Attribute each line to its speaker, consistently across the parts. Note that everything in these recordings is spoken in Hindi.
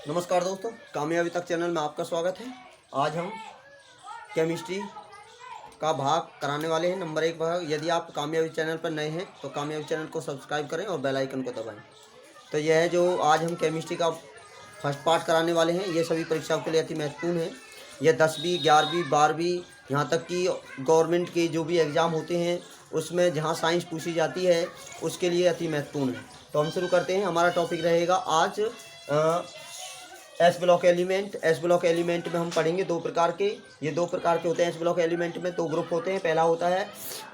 Speaker 1: नमस्कार दोस्तों, कामयाबी तक चैनल में आपका स्वागत है। आज हम केमिस्ट्री का भाग कराने वाले हैं, नंबर 1 भाग। यदि आप कामयाबी चैनल पर नए हैं तो कामयाबी चैनल को सब्सक्राइब करें और बेल आइकन को दबाएं। तो यह है जो आज हम केमिस्ट्री का फर्स्ट पार्ट कराने वाले हैं। ये सभी परीक्षाओं के लिए अति महत्वपूर्ण है। यह 10वीं 11वीं 12वीं यहाँ तक कि गवर्नमेंट के जो भी एग्ज़ाम होते हैं उसमें जहाँ साइंस पूछी जाती है उसके लिए अति महत्वपूर्ण है। तो हम शुरू करते हैं। हमारा टॉपिक रहेगा आज S block element. S block element में हम पढ़ेंगे दो प्रकार के। ये दो प्रकार के होते हैं। एस ब्लॉक एलिमेंट में दो ग्रुप होते हैं। पहला होता है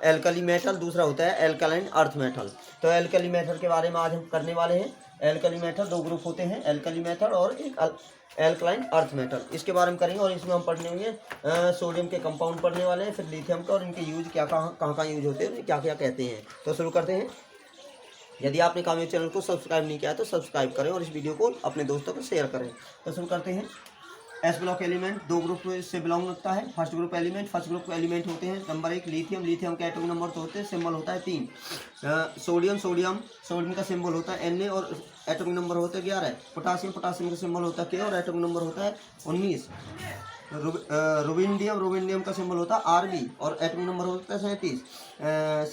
Speaker 1: एल्कली मेटल, दूसरा होता है एल्कलाइन अर्थ मेटल। तो एल्कली मेटल के बारे में आज हम करने वाले हैं। एल्कली मेटल दो ग्रुप होते हैं, एल्कली मेटल और एक एल्कलाइन अर्थ मेटल। इसके बारे में करेंगे और इसमें हम पढ़ने होंगे सोडियम के कंपाउंड पढ़ने वाले हैं, फिर लिथियम का और इनके यूज क्या कहाँ यूज होते हैं, क्या क्या कहते हैं। तो शुरू करते हैं। यदि आपने कामयाबी चैनल को सब्सक्राइब नहीं किया तो सब्सक्राइब करें और इस वीडियो को अपने दोस्तों को शेयर करें। तो शुरू करते हैं। एस ब्लॉक एलिमेंट दो ग्रुप से बिलोंग करता है। फर्स्ट ग्रुप एलिमेंट होते हैं। नंबर 1 लिथियम का एटॉमिक नंबर तो होते हैं, सिंबल होता है 3। सोडियम का सिंबल होता है Na और एटॉमिक नंबर होता है 11। पोटासियम का सिंबल होता है K और एटॉमिक नंबर होता है 19। रुबिडियम का सिंबल होता है Rb और एटॉमिक नंबर होता है 37।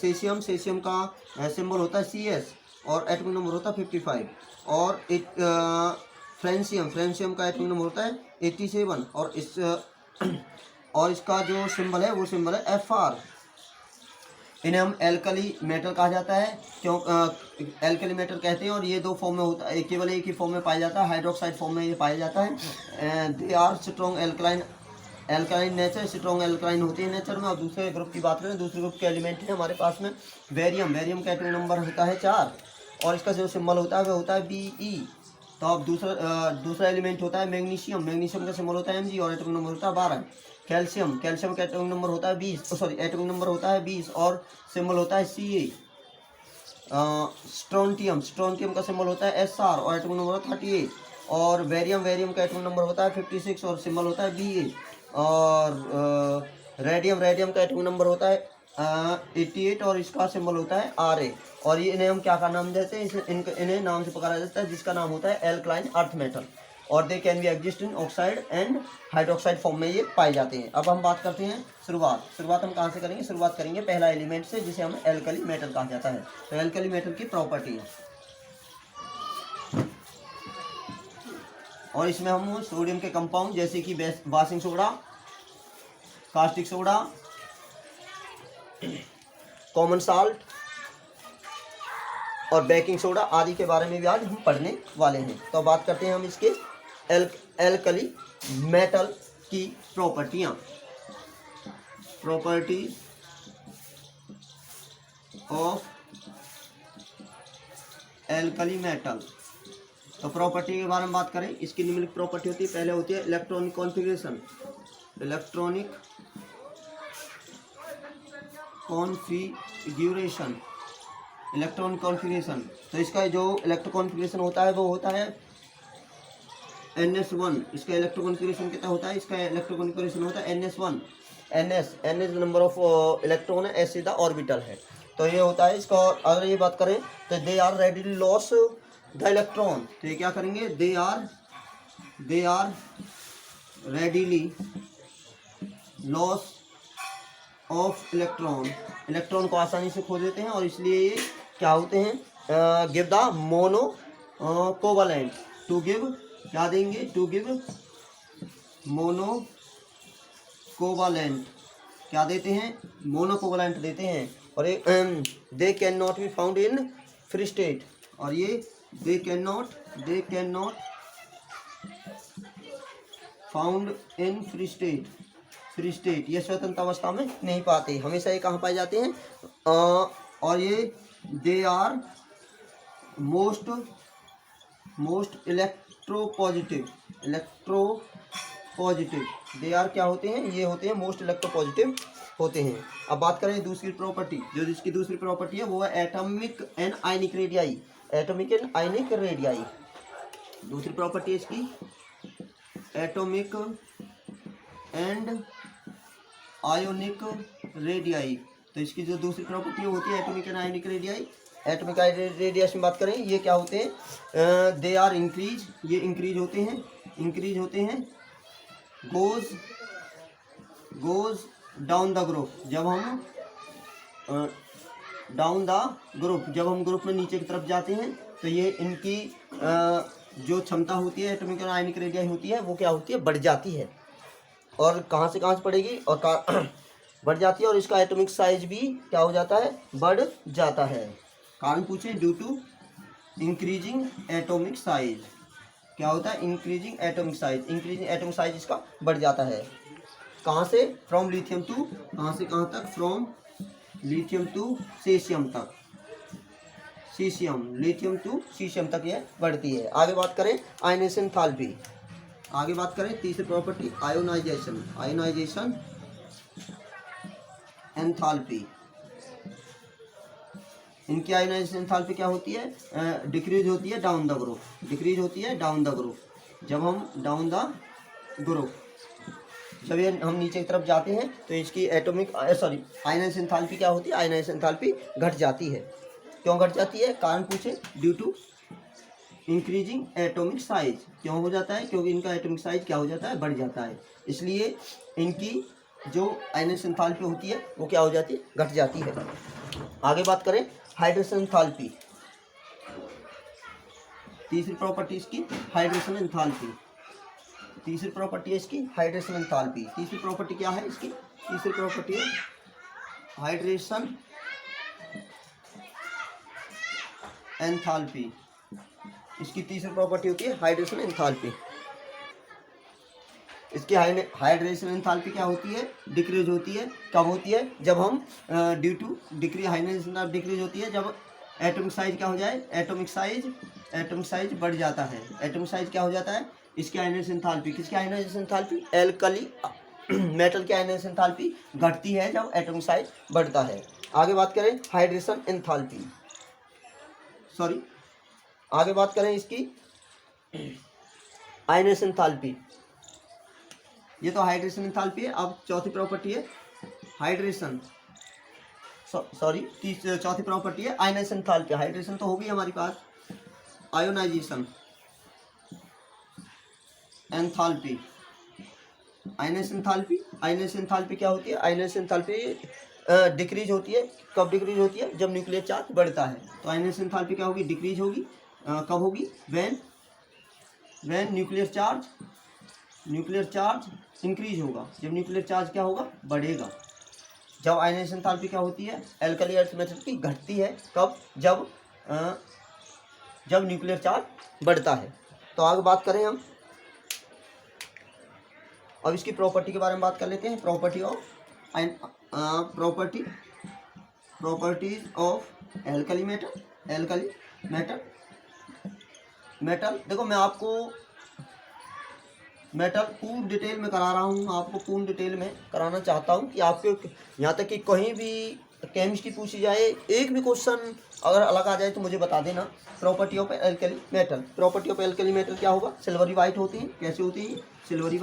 Speaker 1: सेशियम का सिंबल होता है CS और एटॉमिक नंबर होता है 55। और फ्रेंशियम का एटॉमिक नंबर होता है 87 और इसका जो सिंबल है वो सिंबल है Fr। इन्हें हम एल्कली मेटल कहा जाता है। क्यों एल्कली मेटल कहते हैं? और ये दो फॉर्म में होता है, केवल एक ही फॉर्म में पाया जाता है, हाइड्रोक्साइड फॉर्म में ये पाया जाता है। They are strong alkaline nature, strong alkaline होती है नेचर में। और दूसरे ग्रुप की बात करें, दूसरे ग्रुप के एलिमेंट है हमारे पास में बेरियम का एटॉमिक नंबर होता है 4 और इसका जो सिंबल होता है वह होता है Be। तो अब दूसरा एलिमेंट होता है मैग्नीशियम का सिंबल होता है Mg और एटॉमिक नंबर होता है 12। कैल्शियम का एटॉमिक नंबर होता है 20 और सिंबल होता है Ca। स्ट्रोंटियम का सिंबल होता है Sr और एटॉमिक नंबर होता है 38। और वेरियम का एटॉमिक नंबर होता है 56 और सिंबल होता है Ba। और रेडियम का एटॉमिक नंबर होता है 88 और इसका सिंबल होता है Ra। और ये इन्हें हम क्या का नाम देते हैं? इन्हें नाम से पुकारा जाता है जिसका नाम होता है एल्कलाइन अर्थ मेटल। और they can be exist in oxide and hydroxide form में ये पाए जाते हैं। अब हम बात करते हैं शुरुआत हम कहाँ से करेंगे? शुरुआत करेंगे पहला एलिमेंट से जिसे हम एल्कली मेटल कहा जाता है। तो एल्कली मेटल की प्रॉपर्टी है और इसमें हम सोडियम के कंपाउंड जैसे कि washing soda, caustic soda, common salt और बेकिंग सोडा आदि के बारे में भी आज हम पढ़ने वाले हैं। तो बात करते हैं हम इसके एल्कली मेटल की प्रॉपर्टी ऑफ एल्कली मेटल। तो प्रॉपर्टी के बारे में बात करें, इसकी निम्नलिखित प्रॉपर्टी होती है। पहले होती है इलेक्ट्रॉनिक कॉन्फ़िगरेशन। Electronic configuration. तो इसका जो इलेक्ट्रो कॉन्फ़िगरेशन होता है वो होता है NS1। इसका इलेक्ट्रो कॉन्फ़िगरेशन कितना होता है? इसका इलेक्ट्रो कॉन्फ़िगरेशन होता है NS1। NS number of electron है, S सीधा ऑर्बिटल है। तो ये होता है इसका। अगर ये बात करें तो they are readily lose the electron. तो ये क्या करेंगे? They are readily lose of electron को आसानी से खो देते हैं और इसलिए ये क्या होते हैं? Give the mono covalent to give, क्या देंगे? टू गिव मोनो कोवलेंट, क्या देते हैं? मोनो कोवलेंट देते हैं। और एक they can not be found in free state. और ये they can not found in free state, ये स्वतंत्र अवस्था में नहीं पाते, हमेशा ये कहाँ पाए जाते हैं? और ये they are most electropositive. They are क्या होते हैं? ये होते हैं मोस्ट इलेक्ट्रोपॉजिटिव होते हैं। अब बात करें दूसरी प्रॉपर्टी, जो जिसकी दूसरी प्रॉपर्टी है वो है एटॉमिक एंड आयनिक रेडियाई। दूसरी प्रॉपर्टी है इसकी एटॉमिक एंड आयोनिक रेडियाई। तो इसकी जो दूसरी प्रॉपर्टी होती है atomic and ionic radii, atomic radius में बात करें, ये क्या होते हैं, दे आर इंक्रीज, ये इंक्रीज होते हैं, गोज डाउन द ग्रुप, जब हम डाउन द ग्रुप, जब हम ग्रुप में नीचे की तरफ जाते हैं तो ये इनकी जो क्षमता होती है, एटॉमिक और आयनिक रेडियस होती है, वो क्या होती है, बढ़ जाती है। और कहाँ से बढ़ेगी, और बढ़ जाती है, और इसका एटॉमिक साइज भी क्या हो जाता है, बढ़ जाता है। कारण पूछे, due to increasing atomic size, क्या होता है, increasing atomic size, increasing atomic size इसका बढ़ जाता है। कहाँ से, फ्रॉम लिथियम टू, कहाँ से कहाँ तक, फ्रॉम लिथियम टू सीशियम तक, लिथियम टू सीशियम तक ये बढ़ती है। आगे बात करें आयनेशन एंथैल्पी, आगे बात करें तीसरी प्रॉपर्टी आयोनाइजेशन एंथैल्पी। इनकी आयोनाइजेशन एंथैल्पी क्या होती है, डिक्रीज होती है डाउन द ग्रुप, जब हम डाउन द ग्रुप, जब ये हम नीचे की तरफ जाते हैं तो इसकी आयोनाइजेशन एंथैल्पी क्या होती है, आयोनाइजेशन एंथैल्पी घट जाती है। क्यों घट जाती है, कारण पूछे, due to increasing atomic size, क्यों हो जाता है, क्योंकि इनका एटॉमिक साइज क्या हो जाता है, बढ़ जाता है, इसलिए इनकी जो आयनाइजेशन एंथैल्पी होती है वो क्या हो जाती है, घट जाती है। आगे बात करें हाइड्रेशन एंथैल्पी, तीसरी प्रॉपर्टी इसकी हाइड्रेशन एंथैल्पी, तीसरी प्रॉपर्टी है इसकी हाइड्रेशन एंथैल्पी। तीसरी प्रॉपर्टी क्या है इसकी, तीसरी प्रॉपर्टी है हाइड्रेशन एंथैल्पी, इसकी तीसरी प्रॉपर्टी होती है हाइड्रेशन एंथैल्पी। इसकी हाइड्रेशन एंथैल्पी क्या होती है, डिक्रीज होती है, कब होती है, जब हम due to decrease, hydration decrease होती है जब एटॉमिक साइज क्या हो जाए, एटॉमिक साइज बढ़ जाता है, एटॉमिक साइज क्या हो जाता है, इसकी आयनाइजेशन एंथैल्पी, किसकी आयनाइजेशन एंथैल्पी, एल्कली मेटल की आयनाइजेशन एंथैल्पी घटती है जब एटॉमिक साइज बढ़ता है। आगे बात करें हाइड्रेशन एंथैल्पी, आगे बात करें इसकी आयनाइजेशन एंथैल्पी, ये तो हाइड्रेशन एंथैल्पी है। अब चौथी प्रॉपर्टी है हाइड्रेशन, चौथी प्रॉपर्टी है आयनाइजेशन एंथैल्पी। हाइड्रेशन तो होगी हमारे पास, आयोनाइजेशन एंथैल्पी, आयनाइजेशन एंथैल्पी क्या होती है, आयनाइजेशन एंथैल्पी डिक्रीज होती है, कब डिक्रीज होती है, जब न्यूक्लियर चार्ज बढ़ता है, तो आयनाइजेशन एंथैल्पी क्या होगी, डिक्रीज होगी, कब होगी, व्हेन न्यूक्लियर चार्ज इंक्रीज होगा, जब न्यूक्लियर चार्ज क्या होगा, बढ़ेगा। जब आयनाइजेशन एंथैल्पी क्या होती है, एल्कली अर्थ मेटल की घटती है, कब, जब न्यूक्लियर चार्ज बढ़ता है। तो आगे बात करें हम, अब इसकी प्रॉपर्टी के बारे में बात कर लेते हैं, प्रॉपर्टीज ऑफ एल्कली मेटल। देखो मैं आपको मेटल पूर्ण डिटेल में करा रहा हूँ, आपको पूर्ण डिटेल में कराना चाहता हूँ कि आपको यहाँ तक कि कहीं भी केमिस्ट्री पूछी जाए, एक भी क्वेश्चन अगर अलग आ जाए तो मुझे बता देना। प्रॉपर्टी ऑफ एल्कली मेटल, क्या होगा, सिल्वरी वाइट होती है, कैसे होती है, सिल्वरी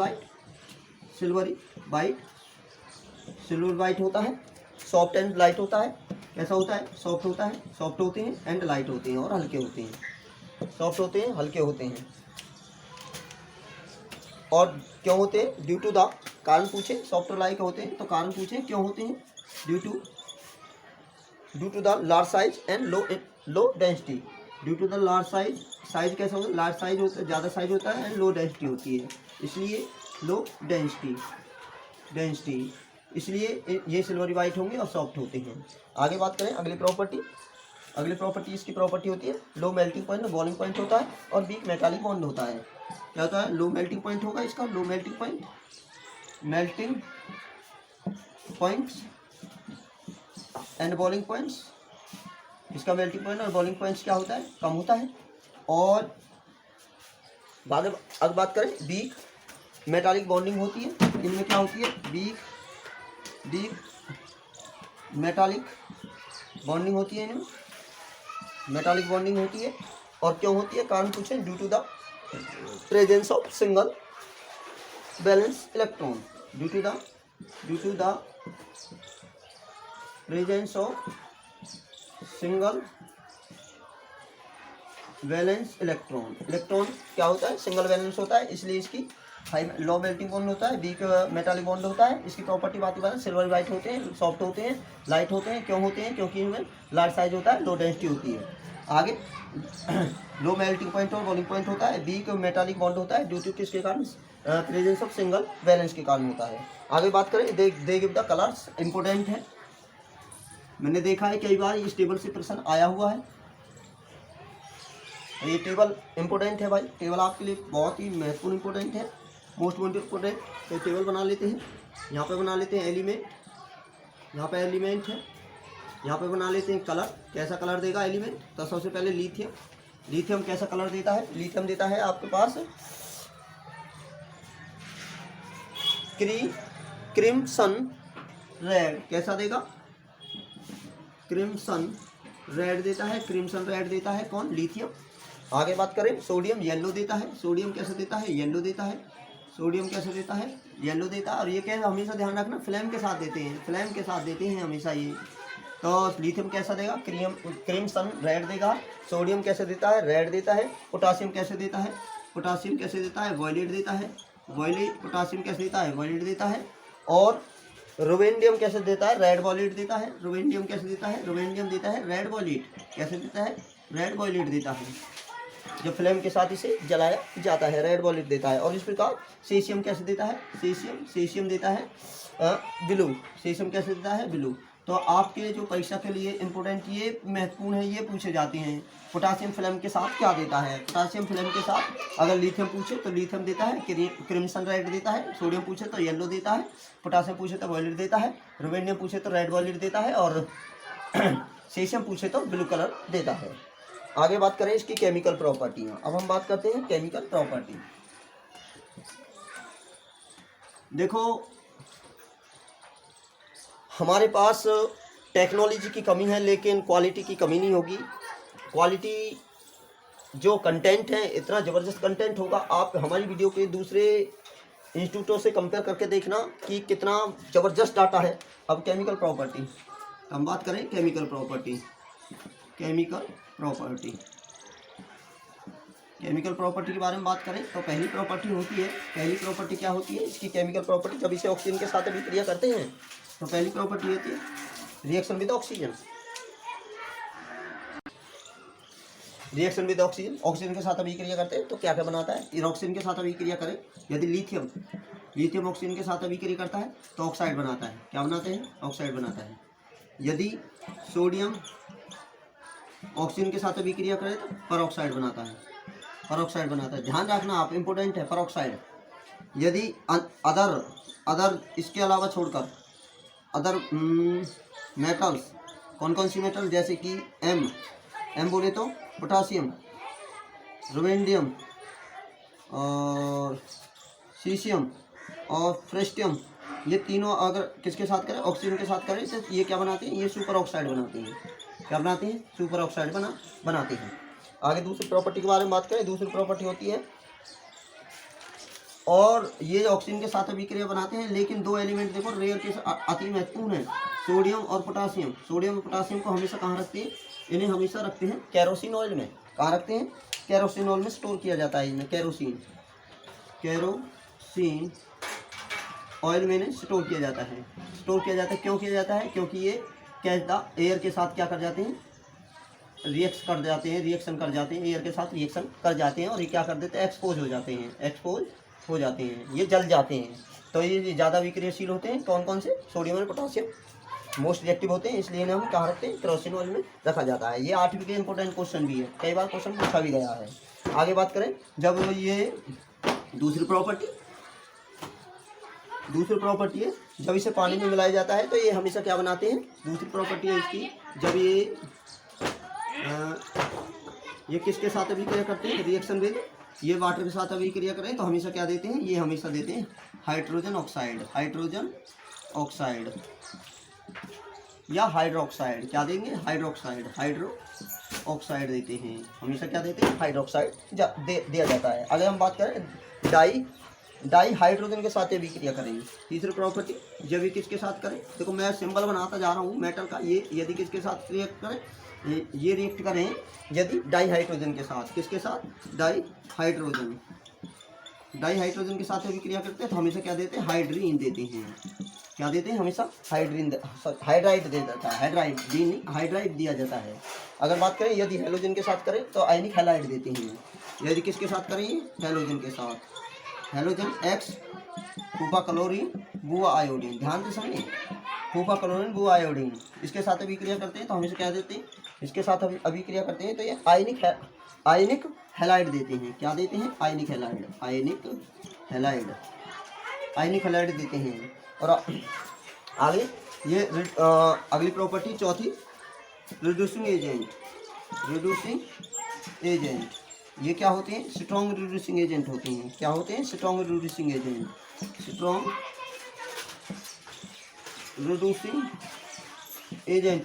Speaker 1: वाइट होता है, सॉफ्ट एंड लाइट होता है, कैसा होता है, सॉफ्ट होते हैं एंड लाइट होते हैं और हल्के होते हैं, सॉफ्ट होते हैं, हल्के होते हैं। और क्यों होते हैं, ड्यू टू द, कारण पूछे, सॉफ्ट और लाइट होते हैं तो कारण पूछे क्यों होते हैं, due to the large size and low density, due to the large size कैसा होता है, लार्ज साइज होता है, ज़्यादा साइज होता है एंड लो डेंसिटी होती है, इसलिए लो डेंसिटी, इसलिए ये सिल्वरी वाइट होंगे और सॉफ्ट होते हैं। आगे बात करें अगली प्रॉपर्टी इसकी प्रॉपर्टी होती है low melting point, boiling point होता है और वीक मेटालिक बॉन्ड होता है। क्या होता है, लो मेल्टिंग पॉइंट होगा इसका, low melting points and boiling points, इसका मेल्टिंग पॉइंट और बॉइलिंग पॉइंट्स क्या होता है, कम होता है। और अगर बात करें वीक मेटालिक बॉन्डिंग होती है, इनमें क्या होती है, वीक मेटालिक बॉन्डिंग होती है, इनमें मेटालिक बॉन्डिंग होती है। और क्यों होती है, कारण पूछे, due to the presence of single valence electron, due to the presence of single valence electron. Electron क्या होता है, सिंगल वैलेंस होता है, इसलिए इसकी हाई लो मेल्टिंग बॉन्ड होता है, वीक मेटालिक बॉन्ड होता है। इसकी प्रॉपर्टी बात बात सिल्वर वाइट होते हैं, सॉफ्ट होते हैं, लाइट होते हैं। क्यों होते हैं, क्योंकि इनमें लार्ज साइज होता है, लो डेंसिटी होती है। आगे लो मेल्टिंग पॉइंट और बॉइलिंग पॉइंट होता है, वीक मेटालिक बॉन्ड होता है, ड्यू टू किसके कारण, प्रेजेंस ऑफ सिंगल वैलेंस के कारण होता है। आगे बात करें, they give the colours, important है, मैंने देखा है कई बार इस टेबल से प्रश्न आया हुआ है। ये टेबल इंपॉर्टेंट है भाई, टेबल आपके लिए बहुत ही महत्वपूर्ण इंपॉर्टेंट है, मोस्ट इम्पोर्टेंट। तो टेबल बना लेते हैं, यहाँ पे बना लेते हैं एलिमेंट, यहाँ पे एलिमेंट है, यहाँ पे बना लेते हैं कलर, कैसा कलर देगा एलिमेंट। तो सबसे पहले लिथियम, लिथियम कैसा कलर देता है, लिथियम देता है आपके पास क्रिम्सन रेड, कैसा देगा, क्रिम्सन रेड देता है, क्रिम्सन रेड देता है कौन, लिथियम। आगे बात करें, सोडियम येलो देता है, सोडियम कैसे देता है, येलो देता है, सोडियम कैसे देता है, येलो देता है। और ये कैसे, हमेशा ध्यान रखना, फ्लेम के साथ देते हैं, फ्लेम के साथ देते हैं हमेशा ये। तो लिथियम कैसा देगा, क्रिम्सन रेड देगा। सोडियम कैसे देता है, रेड देता है। पोटासियम कैसे देता है, पोटासियम कैसे देता है, वॉयलेट देता है, वॉयलेट। पोटासियम कैसे देता है, वॉयलेट देता है। और रुबेंडियम कैसे देता है, रेड वॉयलेट देता है। रुबेंडियम कैसे देता है, रुबेंडियम देता है रेड वॉयलेट, कैसे देता है, रेड वॉयलेट देता है, जब फ्लेम के साथ इसे जलाया जाता है, रेड वॉयलेट देता है। और इस प्रकार सीशियम कैसे देता है, सीशियम देता है ब्लू, सीशियम कैसे देता है, ब्लू। तो आपके जो परीक्षा के लिए इंपॉर्टेंट, ये महत्वपूर्ण है, ये पूछे जाते हैं। पोटासियम फ्लेम के साथ क्या देता है, पोटासियम फ्लेम के साथ अगर लिथियम पूछे तो लिथियम देता है, क्रिम्सन रेड देता है। सोडियम पूछे तो येलो देता है, पोटासियम पूछे तो वॉयलेट देता है, रुबेनियम पूछे तो रेड वॉयलेट देता है, और सीशियम पूछे तो ब्लू कलर देता है। आगे बात करें इसकी केमिकल प्रॉपर्टियाँ। अब हम बात करते हैं केमिकल प्रॉपर्टी। देखो, हमारे पास टेक्नोलॉजी की कमी है, लेकिन क्वालिटी की कमी नहीं होगी। क्वालिटी जो कंटेंट है, इतना ज़बरदस्त कंटेंट होगा। आप हमारी वीडियो के दूसरे इंस्टीट्यूटों से कंपेयर करके देखना कि कितना ज़बरदस्त डाटा है। अब केमिकल प्रॉपर्टी, हम बात करें chemical property. Chemical property, chemical property के बारे में बात करें तो पहली प्रॉपर्टी होती है, पहली प्रॉपर्टी क्या होती है इसकी, केमिकल प्रॉपर्टी। जब इसे ऑक्सीजन के साथ अभिक्रिया करते हैं तो पहली प्रॉपर्टी होती है reaction with oxygen, reaction with oxygen. Oxygen के साथ अभिक्रिया करते हैं तो क्या क्या बनाता है, ऑक्सीजन के साथ अभिक्रिया करें, यदि लिथियम ऑक्सीजन के साथ अभिक्रिया करता है तो ऑक्साइड बनाता है, क्या बनाते हैं, ऑक्साइड बनाता है। यदि सोडियम ऑक्सीजन के साथ अभिक्रिया करे तो परऑक्साइड बनाता है, परऑक्साइड बनाता है। ध्यान रखना आप, इंपोर्टेंट है परऑक्साइड। यदि अदर इसके अलावा छोड़कर अदर मेटल्स, कौन कौन सी मेटल, जैसे कि एम बोले तो पोटासियम, रुबेंडियम और सीशियम और फ्रेस्टियम, ये तीनों अगर किसके साथ करें, ऑक्सीजन के साथ करें तो ये क्या बनाते हैं, ये सुपर ऑक्साइड बनाते हैं। क्या बनाते हैं, सुपर ऑक्साइड बनाते हैं। आगे दूसरी प्रॉपर्टी के बारे में बात करें, दूसरी प्रॉपर्टी होती है, और ये ऑक्सीजन के साथ अभिक्रिया बनाते हैं, लेकिन दो एलिमेंट देखो रेयर के अति महत्वपूर्ण है, सोडियम और पोटासियम। सोडियम और पोटासियम को हमेशा कहाँ रखते हैं, इन्हें हमेशा रखते हैं केरोसिन ऑयल में। कहाँ रखते हैं, केरोसिन ऑयल में स्टोर किया जाता है इन्हें, केरोसिन ऑयल में इन्हें स्टोर किया जाता है। स्टोर किया जाता है, क्यों किया जाता है, क्योंकि ये क्या एयर के साथ क्या कर जाते हैं, रिएक्शन कर जाते हैं, एयर के साथ रिएक्शन कर जाते हैं, और ये क्या कर देते हैं, एक्सपोज हो जाते हैं, ये जल जाते हैं। तो ये ज़्यादा विक्रियाशील होते हैं, कौन कौन से, सोडियम और पोटासियम मोस्ट रिएक्टिव होते हैं, इसलिए इन्हें हम कहाँ रखते हैं, केरोसिन ऑयल में रखा जाता है। ये 8वीं के इंपॉर्टेंट क्वेश्चन भी है, कई बार क्वेश्चन पूछा भी गया है। आगे बात करें, जब ये दूसरी प्रॉपर्टी है, जब इसे पानी में मिलाया जाता है तो ये हमेशा क्या बनाते हैं, दूसरी प्रॉपर्टी है इसकी, जब ये किसके साथ अभिक्रिया करते हैं, रिएक्शन विद, ये वाटर के साथ अभिक्रिया करें तो हमेशा क्या देते हैं, ये हमेशा देते हैं हाइड्रोजन ऑक्साइड या हाइड्रोक्साइड। क्या देंगे, हाइड्रोक्साइड देते हैं, हमेशा क्या देते हैं, हाइड्रोक्साइड दिया जाता है। अगर हम बात करें डाई हाइड्रोजन के साथ अभिक्रिया करेंगे, तीसरी प्रॉपर्टी, जब ये किसके साथ करें, देखो मैं सिंबल बनाता जा रहा हूँ मेटल का, ये यदि किसके साथ रिएक्ट करें, ये रिएक्ट करें यदि डाईहाइड्रोजन के साथ, किसके साथ, डाईहाइड्रोजन के साथ अभिक्रिया करते हैं तो हमेशा क्या देते हैं, हाइड्रीन देते हैं। क्या देते हैं, हमेशा हाइड्रीन, हाइड्राइड दे जाता है, हाइड्राइड डी नहीं, हाइड्राइड दिया जाता है। अगर बात करें यदि हेलोजन के साथ करें तो आयनिक हैलाइड देते हैं। यदि किसके साथ करें, हेलोजन के साथ, हेलोजन एक्स फूफा क्लोरीन बुआ आयोडीन, ध्यान से समझिए, फूफा क्लोरीन बुआ आयोडीन, इसके साथ अभिक्रिया करते हैं तो हमेशा क्या देते हैं, इसके साथ अभिक्रिया करते हैं तो ये आयनिक हैलाइड देते हैं। क्या देते हैं, आयनिक हैलाइड, आयनिक हैलाइड देते हैं। और आगे ये अगली प्रॉपर्टी चौथी, रिड्यूसिंग एजेंट, ये क्या होते हैं, स्ट्रॉन्ग रिड्यूसिंग एजेंट होते हैं। क्या होते हैं, स्ट्रॉन्ग रिड्यूसिंग एजेंट,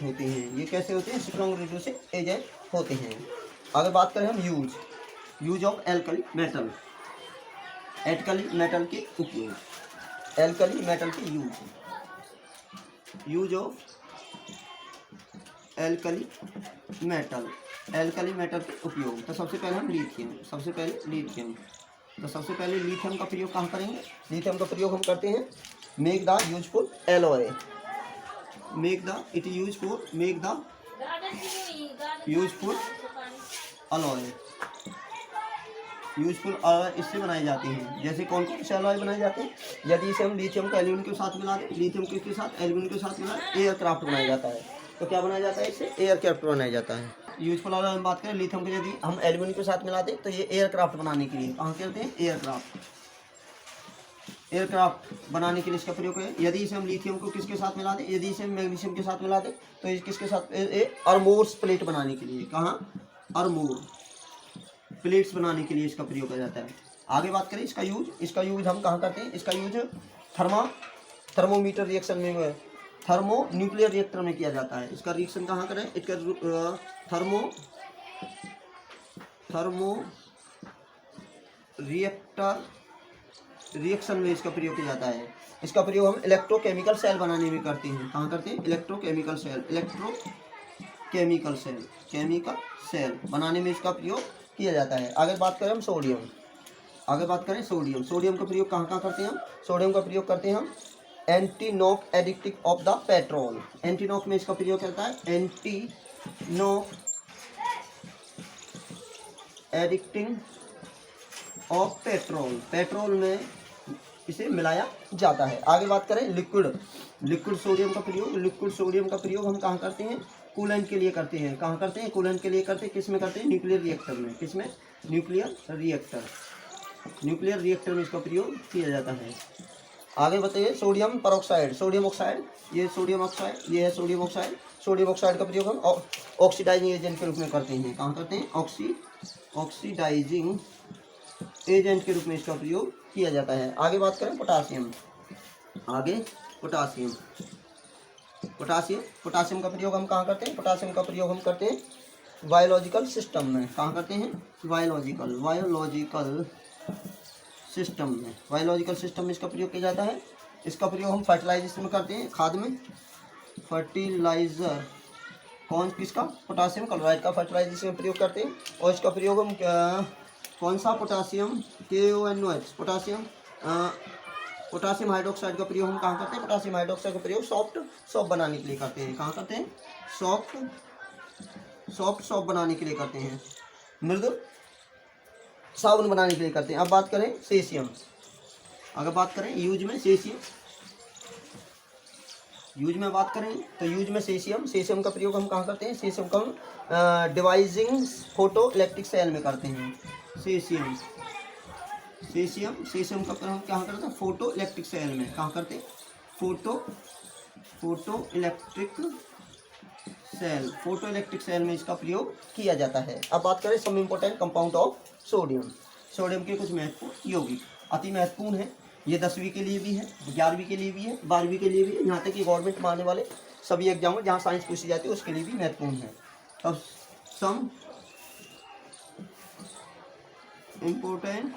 Speaker 1: होते हैं। ये कैसे होते हैं, स्ट्रॉन्ग रिड्यूसिंग एजेंट होते हैं। अगर बात करें हम यूज ऑफ एल्कली मेटल के उपयोग, एल्कली मेटल के यूज ऑफ एल्कली मेटल के उपयोग। तो सबसे पहले हम लिथियम, तो सबसे पहले लिथियम का प्रयोग कहाँ करेंगे, लिथियम का प्रयोग हम करते हैं make the useful alloy, make the useful alloy, इससे बनाए जाते हैं। जैसे कौन कौन से अलॉय बनाए जाते हैं, यदि इसे हम लिथियम को एल्यूमिनियम के साथ मिला दें, लिथियम के साथ एल्यूमिनियम के साथ मिला, एयरक्राफ्ट बनाया जाता है। तो क्या बनाया जाता है, इससे एयरक्राफ्ट बनाया जाता है। यूजफुल अलॉय में बात करें, लिथियम को यदि हम एल्यूमिनियम के साथ मिला दें तो ये एयरक्राफ्ट बनाने के लिए, कहाँ कहते हैं, एयरक्राफ्ट बनाने के लिए इसका प्रयोग है। यदि इसे हम लिथियम को किसके साथ मिला दें, यदि इसे हम मैग्नीशियम के साथ मिला दें तो ये किसके साथ, आर्मोर्स प्लेट बनाने के लिए, कहाँ, आर्मोर प्लेट्स बनाने के लिए इसका प्रयोग किया जाता है। आगे बात करें इसका यूज हम कहाँ करते हैं, इसका यूज थर्मोमीटर रिएक्शन में, थर्मो न्यूक्लियर रिएक्टर में किया जाता है। इसका रिएक्शन कहाँ करें, इसका थर्मो रिएक्शन में इसका प्रयोग किया जाता है। इसका प्रयोग हम इलेक्ट्रोकेमिकल सेल बनाने में करते हैं। कहाँ करते हैं, इलेक्ट्रोकेमिकल सेल बनाने में इसका प्रयोग किया जाता है। आगे बात करें हम सोडियम, सोडियम का प्रयोग कहाँ करते हैं हम, सोडियम का प्रयोग करते हैं हम anti knock addictive of the petrol, anti knock में इसका प्रयोग करता है, anti knock addicting of petrol में इसे मिलाया जाता है। आगे बात करें लिक्विड सोडियम का प्रयोग हम कहाँ करते हैं, कूलेंट के लिए करते हैं। कहाँ करते हैं, कूलेंट के लिए करते हैं, किस में करते हैं, न्यूक्लियर रिएक्टर में। किसमें, न्यूक्लियर रिएक्टर में इसका प्रयोग किया जाता है। आगे बताइए सोडियम ऑक्साइड, ये है सोडियम ऑक्साइड। सोडियम ऑक्साइड का प्रयोग हम ऑक्सीडाइजिंग एजेंट के रूप में करते हैं। कहाँ करते हैं, ऑक्सीडाइजिंग एजेंट के रूप में इसका प्रयोग किया जाता है। आगे बात करें पोटासियम, पोटासियम का प्रयोग हम कहाँ करते हैं, पोटासियम का प्रयोग हम करते हैं बायोलॉजिकल सिस्टम में। कहाँ करते हैं, बायोलॉजिकल सिस्टम में इसका प्रयोग किया जाता है। इसका प्रयोग हम फर्टिलाइजेशन में करते हैं, खाद में, फर्टिलाइजर, किसका, पोटासियम क्लोराइड का फर्टिलाइजेशन में प्रयोग करते हैं। और इसका प्रयोग हम कौन सा, पोटासियम KONOH, पोटासियम हाइड्रोक्साइड का प्रयोग हम कहाँ करते हैं, पोटासियम हाइड्रोक्साइड का प्रयोग सॉफ्ट बनाने के लिए करते हैं। कहाँ करते हैं, सॉफ्ट बनाने के लिए करते हैं, मृदु साबुन बनाने के लिए करते हैं। अब बात करें सेशियम, अगर बात करें यूज में बात करें तो यूज में सेशियम का प्रयोग हम कहाँ करते हैं, सेशियम का हम डिवाइजिंग फोटो इलेक्ट्रिक सेल में करते हैं। सेशियम का प्रयोग हम कहाँ करते हैं, फोटो इलेक्ट्रिक सेल में। कहाँ करते हैं, फोटो इलेक्ट्रिक सेल में इसका प्रयोग किया जाता है। अब बात करें some important compound of sodium के कुछ महत्वपूर्ण यौगिक, अति महत्वपूर्ण है। ये 10वीं के लिए भी है, 11वीं के लिए भी है, 12वीं के लिए भी है, यहाँ तक कि गवर्नमेंट में आने वाले सभी एग्जाम में जहाँ साइंस पूछी जाती है उसके लिए भी महत्वपूर्ण है। अब some important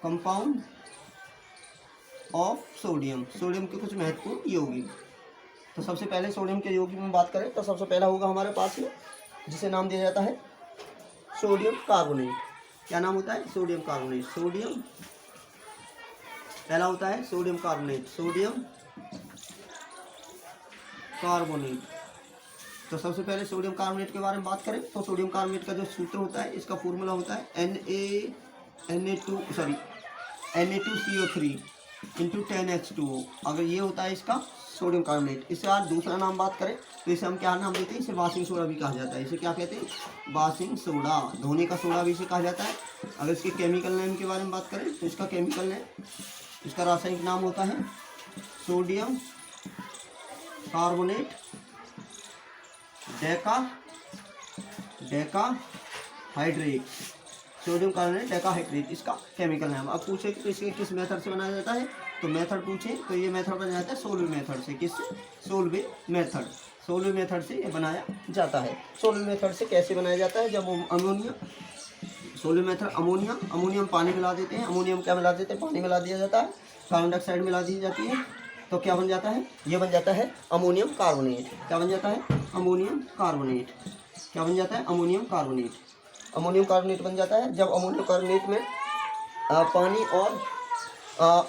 Speaker 1: compound of sodium के कुछ महत्वपूर्ण यौगिक। तो सबसे पहले सोडियम के यौगिक में बात करें तो सबसे पहला होगा हमारे पास में, जिसे नाम दिया जाता है सोडियम कार्बोनेट। क्या नाम होता है? Sodium carbonate. सोडियम पहला होता है सोडियम कार्बोनेट, सोडियम कार्बोनेट। तो सबसे पहले सोडियम कार्बोनेट के बारे में बात करें तो सोडियम कार्बोनेट का जो सूत्र होता है, इसका फॉर्मूला होता है Na2CO3 इंटू 10H2O। अगर ये होता है इसका सोडियम कार्बोनेट। इसके बाद दूसरा नाम बात करें तो इसे हम क्या नाम देते हैं? इसे वाशिंग सोडा भी कहा जाता है। इसे क्या कहते हैं? वाशिंग सोडा, धोने का सोडा भी इसे कहा जाता है। अगर इसके केमिकल नेम के बारे में बात करें तो इसका केमिकल नेम, इसका रासायनिक नाम होता है sodium carbonate decahydrate. Sodium carbonate decahydrate इसका केमिकल नाम। अब पूछे कि इसे किस मेथड से बनाया जाता है, तो मेथड पूछे तो ये मेथड बनाया जाता है सोलवे मेथड से। किससे? सोलवे मेथड से ये बनाया जाता है। सोलवे मेथड से कैसे बनाया जाता है? जब अमोनिया, सोलवे मेथड अमोनियम पानी मिला देते हैं। अमोनियम क्या मिला देते हैं? पानी मिला दिया जाता है। कार्बन डाइऑक्साइड मिला दी जाती है तो क्या बन जाता है? ये बन जाता है अमोनियम कार्बोनेट। क्या बन जाता है? Ammonium carbonate. क्या बन जाता है? Ammonium carbonate. अमोनियम कार्बोनेट बन जाता है जब अमोनियम कार्बोनेट में पानी और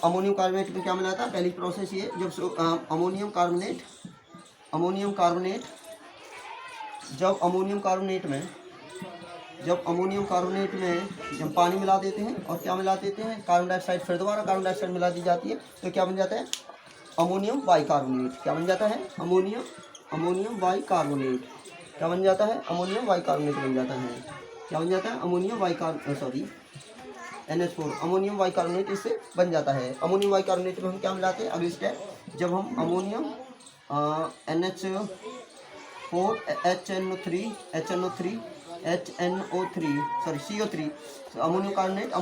Speaker 1: अमोनियम कार्बोनेट में क्या मिलाता है? पहली प्रोसेस ये, जब अमोनियम कार्बोनेट जब अमोनियम कार्बोनेट में जब पानी मिला देते हैं और क्या मिला देते हैं? कार्बन डाइऑक्साइड, फिर दोबारा कार्बन डाइऑक्साइड मिला दी जाती है तो क्या बन जाता है? Ammonium bicarbonate. क्या बन जाता है? Ammonium bicarbonate. क्या बन जाता है? अमोनियम बाइकार्बोनेट बन जाता है। क्या बन जाता है? NH4 अमोनियम बाइकार्बोनेट इससे बन जाता है। अमोनियम बाइकार्बोनेट में हम क्या मिलाते हैं? अगली स्टेप, जब हम अमोनियम CO3 अमोनियम कार्बोनेट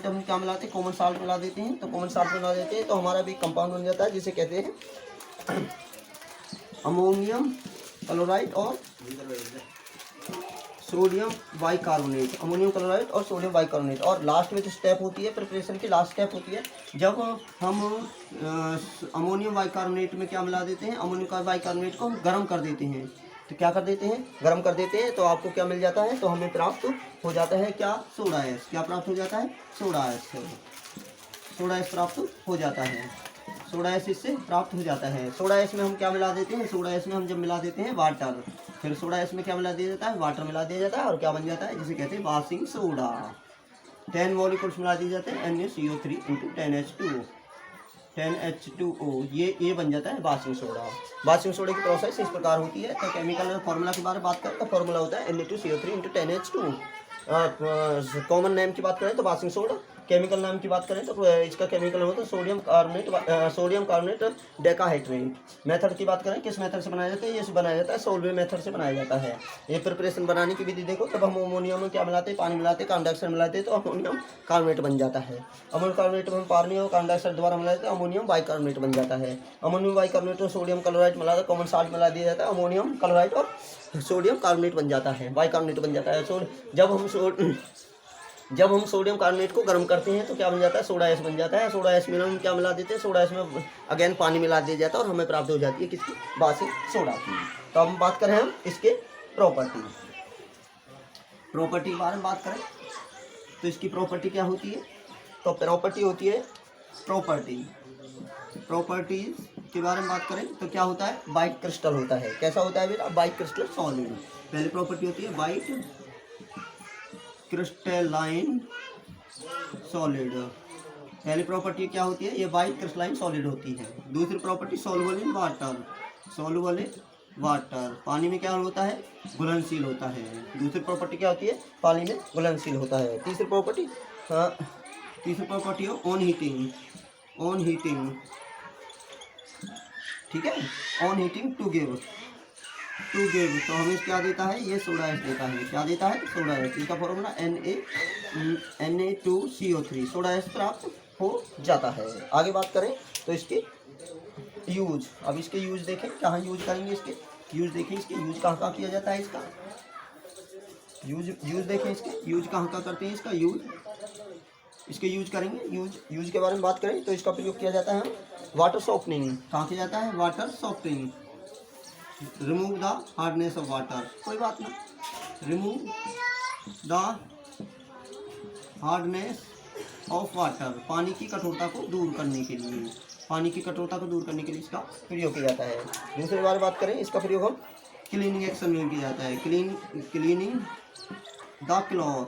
Speaker 1: हम क्या मिलाते हैं? कॉमन साल्ट मिला देते हैं। तो कॉमन साल्ट मिला देते हैं तो हमारा भी कंपाउंड बन जाता है जिसे कहते हैं अमोनियम क्लोराइड और सोडियम बाइकार्बोनेट। अमोनियम क्लोराइड और सोडियम बाइकार्बोनेट। और लास्ट में जो स्टेप होती है, प्रिपरेशन की लास्ट स्टेप होती है, जब हम अमोनियम बाइकार्बोनेट में क्या मिला देते हैं? अमोनियम बाइकार्बोनेट को हम गर्म कर देते हैं। तो क्या कर देते हैं? गर्म कर देते हैं तो आपको क्या मिल जाता है? तो हमें प्राप्त हो जाता है क्या? Soda ash. क्या प्राप्त हो जाता है? सोडा ऐश प्राप्त हो जाता है। सोडा ऐश इससे प्राप्त हो जाता है। सोडा ऐश में हम क्या मिला देते हैं? सोडा ऐश में हम जब मिला देते हैं वाटर, फिर सोडा ऐश में क्या मिला दिया जाता है? वाटर मिला दिया जाता है और क्या बन जाता है? जिसे कहते हैं वाशिंग सोडा। 10 मॉलिक्यूल्स मिला दिए जाते हैं NaCO3 इंटू 10H2O। ये बन जाता है वाशिंग सोडा। वाशिंग सोडे की प्रोसेस इस प्रकार होती है। तो केमिकल फॉर्मूला के बारे में बात करें तो फॉर्मूला होता है Na2CO3 into 10H2। Common name की बात करें तो वाशिंग सोडा। केमिकल नाम की बात करें तो इसका केमिकल होता है सोडियम कार्बोनेट डेकाहाइड्रेट। मेथड की बात करें, किस मेथड से बनाया जाता है? ये बनाया जाता है सोलवे मेथड से बनाया जाता है। ये प्रिपरेशन बनाने की विधि देखो, तब हम अमोनियम में क्या मिलाते हैं? पानी मिलाते हैं, कार्बन डाइऑक्साइड मिलाते हैं तो अमोनियम कार्बोनेट बन जाता है। अमोनियम कार्बोनेट में हम पानी और कार्बन डाइऑक्साइड द्वारा मिलाते हैं, अमोनियम बाइकार्बोनेट बन जाता है। अमोनियम बाइकार्बोनेट में सोडियम क्लोराइड मिलाकर कॉमन साल्ट मिला दिया जाता है, अमोनियम क्लोराइड और सोडियम कार्बोनेट बन जाता है, बाइकार्बोनेट बन जाता है। जब हम सोडियम कार्बोनेट को गर्म करते हैं तो क्या बन जाता है? सोडा ऐश बन जाता है। सोडा ऐश में हम क्या मिला देते हैं? सोडा ऐश में अगेन पानी मिला दिया जाता है और हमें प्राप्त हो जाती है किसकी? वाशिंग सोडा की। तो हम बात करें हम इसके प्रॉपर्टी के बारे में बात करें तो इसकी प्रॉपर्टी क्या होती है? तो प्रॉपर्टी होती है प्रॉपर्टीज के बारे में बात करें तो क्या होता है? वाइट क्रिस्टल होता है। कैसा होता है बेटा? White crystal solid. पहली प्रॉपर्टी होती है वाइट क्रिस्टलाइन सॉलिड। पहली प्रॉपर्टी क्या होती है? ये वाइट क्रिस्टलाइन सॉलिड होती है। दूसरी प्रॉपर्टी सॉल्युबल इन वाटर। पानी में क्या होता है? घुलनशील होता है। दूसरी प्रॉपर्टी क्या होती है? पानी में घुलनशील होता है। तीसरी प्रॉपर्टी है ऑन हीटिंग। ठीक है, ऑन हीटिंग टू गिव। तो हमें क्या देता है? ये सोडा ऐश देता है। क्या देता है? Soda ash. इसका फॉर्मूला Na2CO3। सोडा ऐश प्राप्त हो जाता है। आगे बात करें तो इसके यूज। अब इसके यूज देखें, कहाँ यूज करेंगे इसके? यूज देखें, इसके यूज कहाँ किया जाता है? इसका यूज देखें, इसके यूज कहाँ करते हैं? इसका इसके यूज करेंगे। यूज के बारे में बात करें तो इसका प्रयोग किया जाता है वाटर सॉफ्टनिंग। कहाँ किया जाता है? Water softening. Remove the hardness of water, कोई बात ना, remove the hardness of water, पानी की कठोरता को दूर करने के लिए, पानी की कठोरता को दूर करने के लिए इसका प्रयोग किया जाता है। दूसरी बार बात करें, इसका प्रयोग हम क्लीनिंग एक्शन में किया जाता है। क्लीनिंग द क्लॉथ,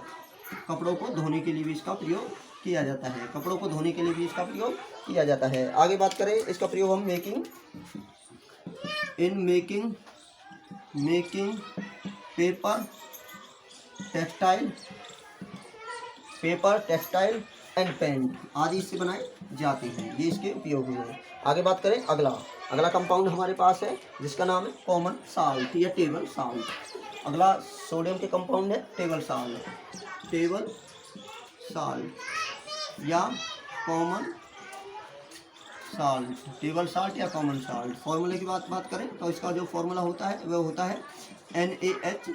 Speaker 1: कपड़ों को धोने के लिए भी इसका प्रयोग किया जाता है, कपड़ों को धोने के लिए भी इसका प्रयोग किया जाता है। आगे बात करें, इसका प्रयोग हम making paper textile and paint आदि इससे बनाए जाते हैं, ये इसके उपयोग हुए। आगे बात करें, अगला कंपाउंड हमारे पास है जिसका नाम है कॉमन साल्ट या टेबल साल्ट। अगला सोडियम के कंपाउंड है टेबल साल्ट या कॉमन साल्ट। फॉर्मूले की बात करें तो इसका जो फॉर्मूला होता है वह होता है NaCl,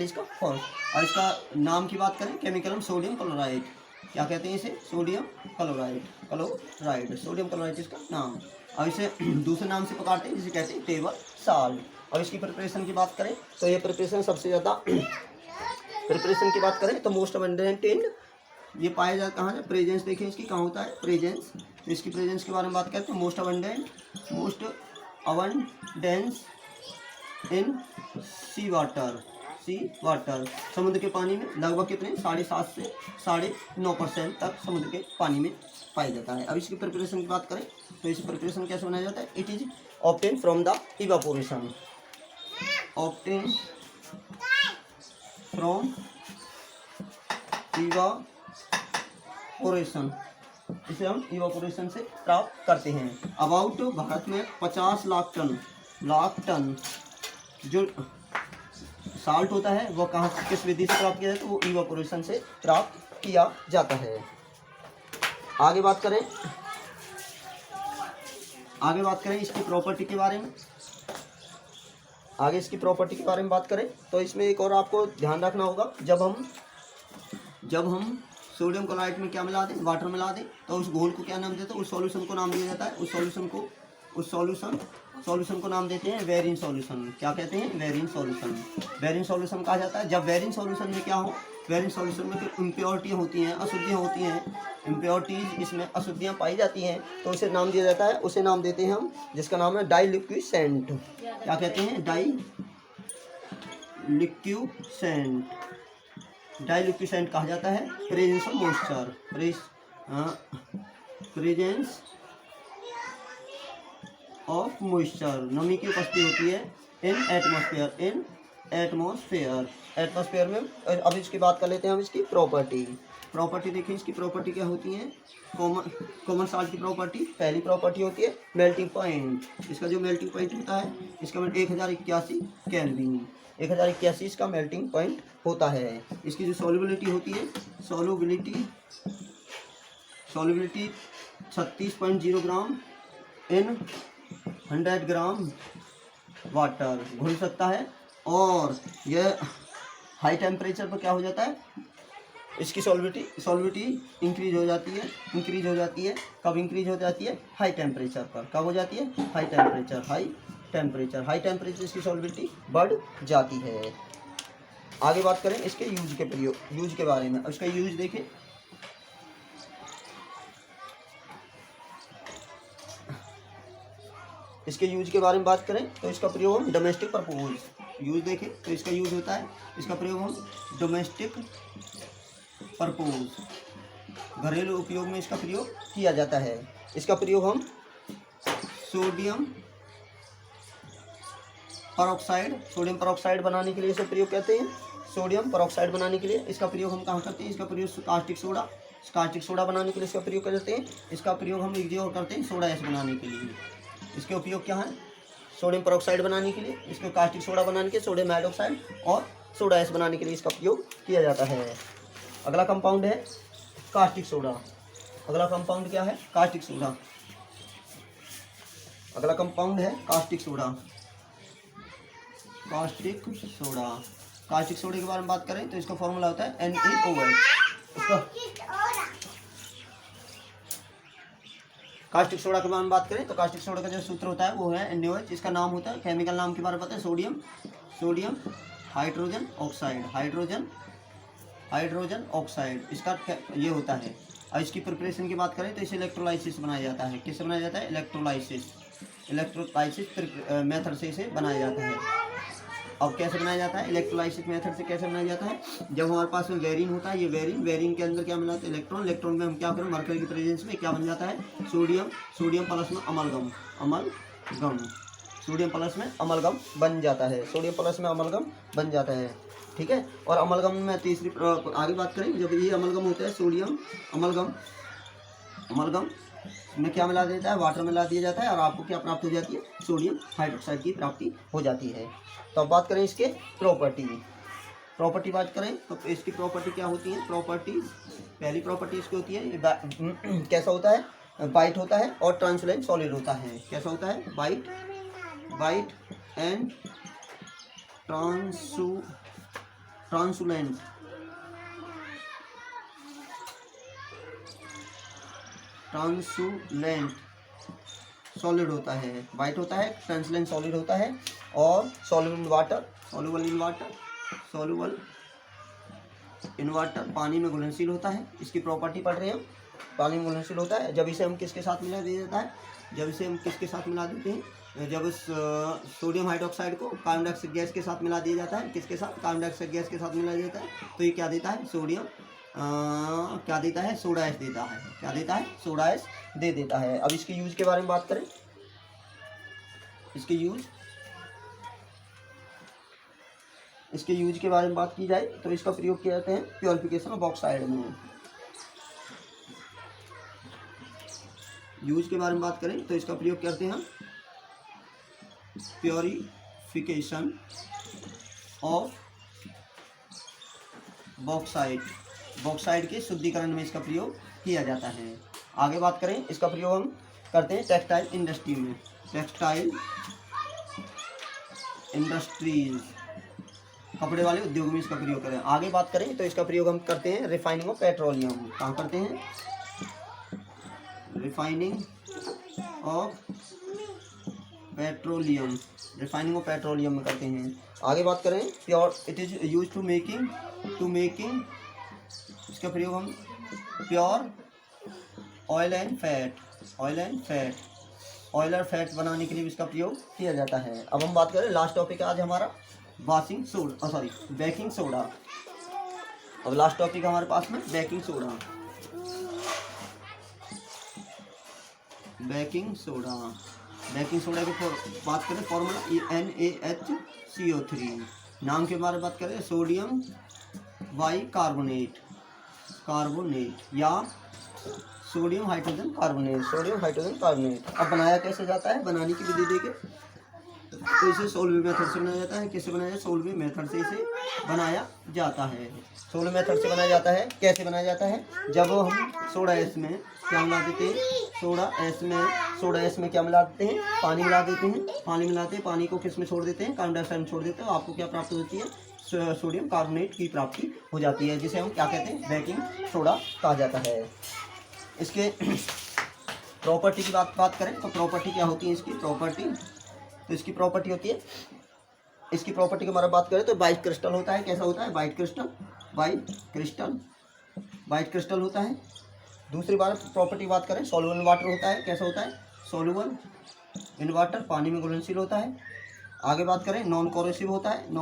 Speaker 1: इसका फॉर्म। और इसका नाम की बात करें, केमिकल सोडियम क्लोराइड, क्या कहते हैं इसे, सोडियम क्लोराइड इसका नाम। और इसे दूसरे नाम से पुकारते हैं जिसे कहते हैं टेबल साल्ट। और इसकी प्रिपरेशन की बात करें तो ये प्रिपरेशन सबसे ज़्यादा प्रिपरेशन की बात करें तो मोस्ट अबंडेंट इन, ये पाया जाता कहाँ है, प्रेजेंस देखें इसकी कहाँ होता है, प्रेजेंस। तो इसकी प्रेजेंस के बारे में बात करें तो most abundance in sea water, समुद्र के पानी में लगभग कितने 7.5 से 9.5% तक समुद्र के पानी में पाया जाता है। अब इसकी प्रिपरेशन की बात करें तो इस प्रिपरेशन कैसे बनाया जाता है, it is obtain from the evaporation, इसे हम इवापोरेशन से प्राप्त करते हैं। अबाउट भारत में 50 लाख टन जो साल्ट होता है वो कहाँ किस विधि से प्राप्त किया जाता है, वो इवापोरेशन से प्राप्त किया जाता है। आगे बात करें इसकी प्रॉपर्टी के बारे में। इसकी प्रॉपर्टी के बारे में बात करें तो इसमें एक और आपको ध्यान रखना होगा, जब हम सोडियम क्लोराइड में क्या मिला दें, वाटर मिला दें, तो उस घोल को क्या नाम देते हैं, उस सॉल्यूशन को नाम दिया जाता है, उस सॉल्यूशन को नाम देते हैं वेरिन सॉल्यूशन। क्या कहते हैं, वेरिन सॉल्यूशन कहा जाता है। जब वेरिन सॉल्यूशन में क्या हो, वेरिन सॉल्यूशन में इम्प्योरिटियाँ होती हैं, अशुद्धियाँ होती हैं, इम्प्योरिटीज इसमें अशुद्धियाँ पाई जाती हैं, तो उसे नाम दिया जाता है, उसे नाम देते हैं हम जिसका नाम है डाइल्यूक्विसेंट। क्या कहते हैं, डाइल्यूक्विसेंट कहा जाता है। Presence of moisture, presence of moisture, नमी की उपस्थिति होती है इन एटमॉस्फेयर में। अब इसकी बात कर लेते हैं हम इसकी प्रॉपर्टी देखें, इसकी प्रॉपर्टी क्या होती है। कॉमन साल्ट की प्रॉपर्टी, पहली प्रॉपर्टी होती है मेल्टिंग पॉइंट। इसका जो मेल्टिंग पॉइंट होता है इसका 1081 केल्विन, 1081 इसका मेल्टिंग पॉइंट होता है। इसकी जो सॉल्युबिलिटी होती है, सॉल्युबिलिटी 36.0 ग्राम इन 100 ग्राम वाटर घुल सकता है। और यह हाई टेम्परेचर पर क्या हो जाता है, इसकी सॉल्युबिलिटी इंक्रीज हो जाती है। कब इंक्रीज हो जाती है, हाई टेम्परेचर पर। कब हो जाती है, हाई टेम्परेचर इसकी सॉल्युबिलिटी बढ़ जाती है। आगे बात करें इसके यूज के बारे में। अब इसका यूज देखें, इसके यूज के बारे में बात करें तो इसका प्रयोग हम डोमेस्टिक पर्पज, यूज देखें तो इसका यूज होता है, इसका प्रयोग हम डोमेस्टिक पर्पज, घरेलू उपयोग में इसका प्रयोग किया जाता है। इसका प्रयोग हम सोडियम परऑक्साइड बनाने के लिए इसे प्रयोग करते हैं। सोडियम परऑक्साइड बनाने के लिए इसका प्रयोग हम कहाँ करते हैं, इसका प्रयोग कास्टिक सोडा बनाने के लिए इसका प्रयोग करते हैं। इसका प्रयोग हम एक जगह करते हैं सोडा ऐश बनाने के लिए। इसके उपयोग क्या है, सोडियम परऑक्साइड बनाने के लिए, इसको कास्टिक सोडा बनाने के लिए, सोडियम हाइड्रोक्साइड और सोडा ऐश बनाने के लिए इसका प्रयोग किया जाता है। अगला कंपाउंड है कास्टिक सोडा। अगला कंपाउंड क्या है, कास्टिक सोडा। कास्टिक सोडे के बारे में बात करें तो इसका फॉर्मूला होता है NaOH। कास्टिक सोडा के बारे में बात करें तो कास्टिक सोडा का जो सूत्र होता है वो है NaOH। इसका नाम होता है, केमिकल नाम के बारे में पता है, sodium hydrogen oxide, hydrogen oxide इसका ये होता है। और इसकी प्रिपरेशन की बात करें तो इसे इलेक्ट्रोलाइसिस बनाया जाता है। किससे बनाया जाता है? इलेक्ट्रोलाइसिस मेथड से इसे बनाया जाता है। अब कैसे बनाया जाता है? इलेक्ट्रोलाइसिस मेथड से कैसे बनाया जाता है? जब हमारे पास में वेरिन होता है, ये वेरिन के अंदर क्या मिलाते हैं? इलेक्ट्रॉन में हम क्या करें? मरकरी की प्रेजेंस में क्या बन जाता है? सोडियम प्लस में अमलगम सोडियम प्लस में अमलगम बन जाता है, बन जाता है। ठीक है। और अमलगम में तीसरी आगे बात करें, जब ये अमलगम होता है सोडियम अमलगम में क्या मिला देता है? वाटर मिला दिया जाता है और आपको क्या प्राप्त हो जाती है? सोडियम हाइड्रोक्साइड की प्राप्ति हो जाती है। तो अब बात करें इसके प्रॉपर्टी बात करें तो इसकी प्रॉपर्टी क्या होती है? पहली प्रॉपर्टी इसकी होती है कैसा होता है? वाइट होता है और ट्रांसलेंट सॉलिड होता है। कैसा होता है? वाइट एंड ट्रांसुलेंट सॉलिड होता है। वाइट होता है, ट्रांसलेंट सॉलिड होता है और सॉल्युबल इन वाटर पानी में घुलनशील होता है। इसकी प्रॉपर्टी पढ़ रहे हैं हम, पानी में घुलनशील होता है। जब इसे हम किसके साथ मिला दिया जाता है? जब इस सोडियम हाइड्रोक्साइड को कार्बन डाइऑक्साइड गैस के साथ मिला दिया जाता है। किसके साथ? कार्बन डाइऑक्साइड गैस के साथ मिला दिया जाता है। तो ये क्या देता है? क्या देता है? सोडा एस देता है। क्या देता है? सोडा एस दे देता है। अब इसके यूज के बारे में बात करें, इसके यूज के बारे में बात की जाए तो इसका प्रयोग किया जाता है प्योरिफिकेशन ऑफ ऑक्साइड में। यूज के बारे में बात करें तो इसका प्रयोग करते हैं प्योरिफिकेशन ऑफ बॉक्साइड के शुद्धिकरण में इसका प्रयोग किया जाता है। आगे बात करें, इसका प्रयोग हम करते हैं टेक्सटाइल इंडस्ट्रीज कपड़े वाले उद्योग में इसका प्रयोग करें। आगे बात करें तो इसका प्रयोग हम करते हैं रिफाइनिंग ऑफ पेट्रोलियम। कहाँ करते हैं? रिफाइनिंग ऑफ पेट्रोलियम में करते हैं। आगे बात करें it is use to making इसका प्रयोग हम प्योर ऑयल एंड फैट बनाने के लिए इसका प्रयोग किया जाता है। अब हम बात करें, लास्ट टॉपिक आज हमारा बेकिंग सोडा। अब लास्ट टॉपिक हमारे पास में बेकिंग सोडा की बात करें, फॉर्मूला NaHCO3। नाम के बारे में बात करें, सोडियम बाइकार्बोनेट या सोडियम हाइड्रोजन कार्बोनेट। अब बनाया कैसे जाता है? बनाने की विधि देके तो इसे सोलवे मेथड से बनाया जाता है। किससे बनाया जाता है? सोलवे मेथड से इसे बनाया जाता है। सोलवे मेथड से बनाया जाता है। कैसे बनाया जाता है? जब हम सोडा एस में क्या मिला देते हैं? सोडा एस में क्या मिला देते हैं? पानी मिला देते हैं। पानी को किस में छोड़ देते हैं? कार्बन डाइऑक्साइड में छोड़ देते हैं। आपको क्या प्राप्त होती है? सोडियम कार्बोनेट की प्राप्ति हो जाती है, जिसे हम क्या कहते हैं? बेकिंग सोडा कहा जाता है। इसके प्रॉपर्टी की बात करें तो प्रॉपर्टी क्या होती है? इसकी प्रॉपर्टी होती है, इसकी प्रॉपर्टी की हमारा बात करें तो वाइट क्रिस्टल होता है। कैसा होता है? वाइट क्रिस्टल होता है। दूसरी बार प्रॉपर्टी बात करें, सॉल्युबल इन वाटर होता है। कैसा होता है? सॉल्युबल इन वाटर, पानी में घुलनशील होता है। आगे बात करें, नॉन कोरोसिव होता है।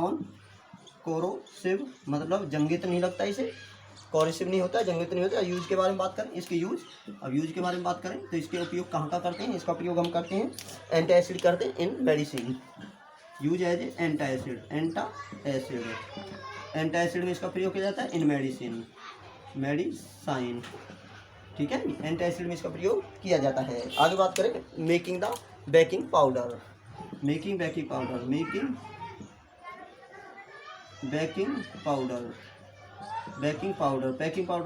Speaker 1: मतलब जंगित नहीं लगता, इसे कोरोसिव नहीं होता, जंगित नहीं होता। यूज के बारे में बात करें, इसके यूज के बारे में बात करें तो इसके उपयोग कहाँ का करते हैं? इसका प्रयोग हम करते हैं एंटासिड करते हैं इन मेडिसिन। यूज एज एंटासिड में इसका प्रयोग किया जाता है इन मेडिसिन। ठीक है, एंटासिड में इसका प्रयोग किया जाता है। आगे बात करें, मेकिंग बेकिंग पाउडर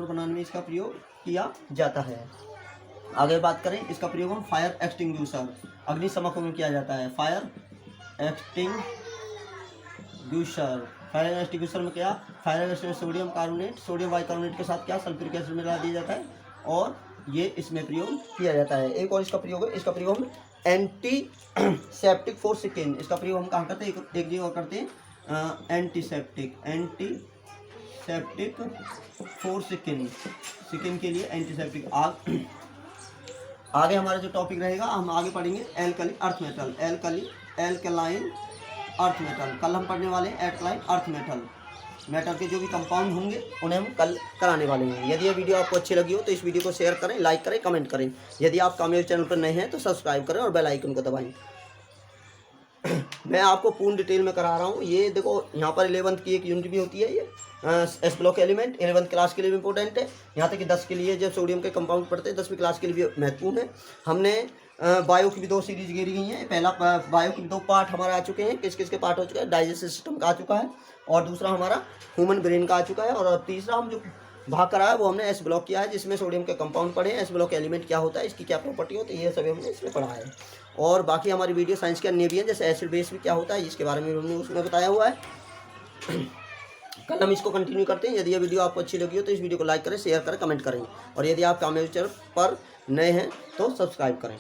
Speaker 1: बनाने में इसका प्रयोग किया जाता है। आगे बात करें, इसका प्रयोग हम फायर एक्सटिंग्विशर अग्निशमक में किया जाता है। फायर एक्सटिंग्विशर में क्या? सोडियम बाइकार्बोनेट के साथ क्या? सल्फ्यूरिक एसिड मिला दिया जाता है और ये इसमें प्रयोग किया जाता है। एक और इसका प्रयोग है, इसका प्रयोग हम एंटीसेप्टिक फॉर स्किन, इसका प्रयोग हम कहाँ करते हैं, एक जगह करते हैं एंटीसेप्टिक फॉर स्किन, स्किन के लिए एंटीसेप्टिक। आगे हमारा जो टॉपिक रहेगा हम आगे पढ़ेंगे alkali earth metal, alkaline earth metal. कल हम पढ़ने वाले हैं एल्कलाइन अर्थ मेटल, मेटल के जो भी कंपाउंड होंगे उन्हें हम कल कराने वाले हैं। यदि ये वीडियो आपको अच्छी लगी हो तो इस वीडियो को शेयर करें, लाइक करें, कमेंट करें। यदि आप कामयाबी चैनल पर नए हैं तो सब्सक्राइब करें और बेल आइकन को दबाएं। मैं आपको पूर्ण डिटेल में करा रहा हूँ। ये देखो यहाँ पर 11th की एक यूनिट भी होती है, ये S block element 11th class के लिए भी इंपॉर्टेंट है। यहाँ तक कि 10 के लिए जब सोडियम के कंपाउंड पढ़ते हैं 10वीं क्लास के लिए भी महत्वपूर्ण है। हमने बायो की भी 2 सीरीज घेरी गई हैं। पहला बायो के 2 पार्ट हमारे आ चुके हैं, किस किस के पार्ट हो चुके हैं, डाइजेस्टिव सिस्टम का आ चुका है और दूसरा हमारा ह्यूमन ब्रेन का आ चुका है। और तीसरा हम जो भाग करा है वो हमने एस ब्लॉक किया है, जिसमें सोडियम के कंपाउंड पढ़े हैं, एस ब्लॉक एलिमेंट क्या होता है, इसकी क्या प्रॉपर्टी होती है, ये सभी हमने इसमें पढ़ा है। और बाकी हमारी वीडियो साइंस के अन्य भी हैं, जैसे एसिड बेस भी क्या होता है इसके बारे में हमने उसमें बताया हुआ है। कल हम इसको कंटिन्यू करते हैं। यदि ये वीडियो आपको अच्छी लगी हो तो इस वीडियो को लाइक करें, शेयर करें, कमेंट करें और यदि आप कामयाबी चैनल पर नए हैं तो सब्सक्राइब करें।